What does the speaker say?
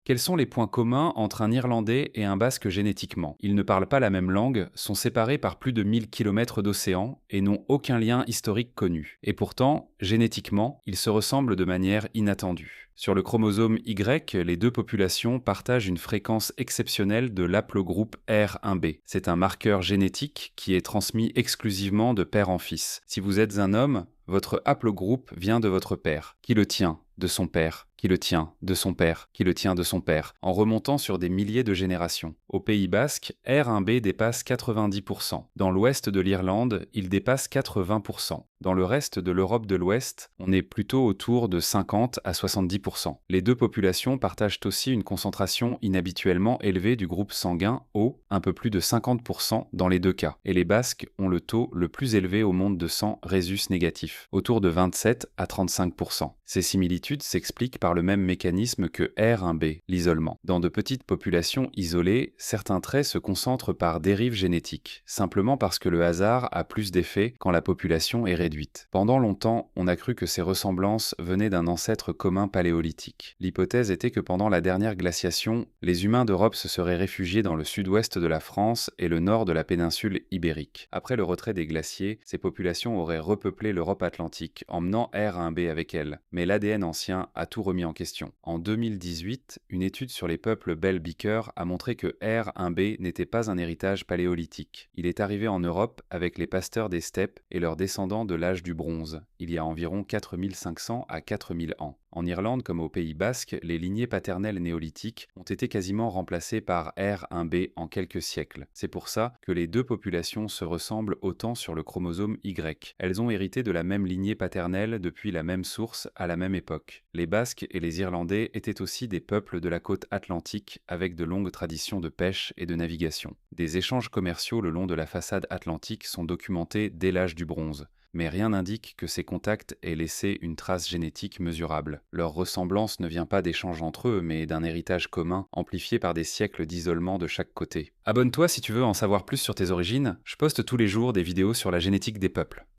Quels sont les points communs entre un Irlandais et un Basque génétiquement? Ils ne parlent pas la même langue, sont séparés par plus de 1000 kilomètres d'océan et n'ont aucun lien historique connu. Et pourtant, génétiquement, ils se ressemblent de manière inattendue. Sur le chromosome Y, les deux populations partagent une fréquence exceptionnelle de l'aplogroupe R1b. C'est un marqueur génétique qui est transmis exclusivement de père en fils. Si vous êtes un homme, votre haplogroupe vient de votre père, qui le tient de son père, qui le tient de son père, qui le tient de son père, en remontant sur des milliers de générations. Au Pays Basque, R1b dépasse 90%. Dans l'ouest de l'Irlande, il dépasse 80%. Dans le reste de l'Europe de l'Ouest, on est plutôt autour de 50 à 70%. Les deux populations partagent aussi une concentration inhabituellement élevée du groupe sanguin O, un peu plus de 50% dans les deux cas. Et les Basques ont le taux le plus élevé au monde de sang rhésus négatif, autour de 27 à 35%. Ces similitudes s'expliquent par le même mécanisme que R1b, l'isolement. Dans de petites populations isolées, certains traits se concentrent par dérive génétique, simplement parce que le hasard a plus d'effet quand la population est réduite. Pendant longtemps, on a cru que ces ressemblances venaient d'un ancêtre commun paléolithique. L'hypothèse était que pendant la dernière glaciation, les humains d'Europe se seraient réfugiés dans le sud-ouest de la France et le nord de la péninsule ibérique. Après le retrait des glaciers, ces populations auraient repeuplé l'Europe atlantique, emmenant R1b avec elles. Mais l'ADN ancien a tout remis en question. En 2018, une étude sur les peuples Bell-Beaker a montré que R1b n'était pas un héritage paléolithique. Il est arrivé en Europe avec les pasteurs des steppes et leurs descendants de l'âge du bronze, il y a environ 4500 à 4000 ans. En Irlande comme au Pays Basque, les lignées paternelles néolithiques ont été quasiment remplacées par R1b en quelques siècles. C'est pour ça que les deux populations se ressemblent autant sur le chromosome Y. Elles ont hérité de la même lignée paternelle depuis la même source à la même époque. Les Basques et les Irlandais étaient aussi des peuples de la côte atlantique avec de longues traditions de pêche et de navigation. Des échanges commerciaux le long de la façade atlantique sont documentés dès l'âge du bronze. Mais rien n'indique que ces contacts aient laissé une trace génétique mesurable. Leur ressemblance ne vient pas d'échanges entre eux, mais d'un héritage commun, amplifié par des siècles d'isolement de chaque côté. Abonne-toi si tu veux en savoir plus sur tes origines, je poste tous les jours des vidéos sur la génétique des peuples.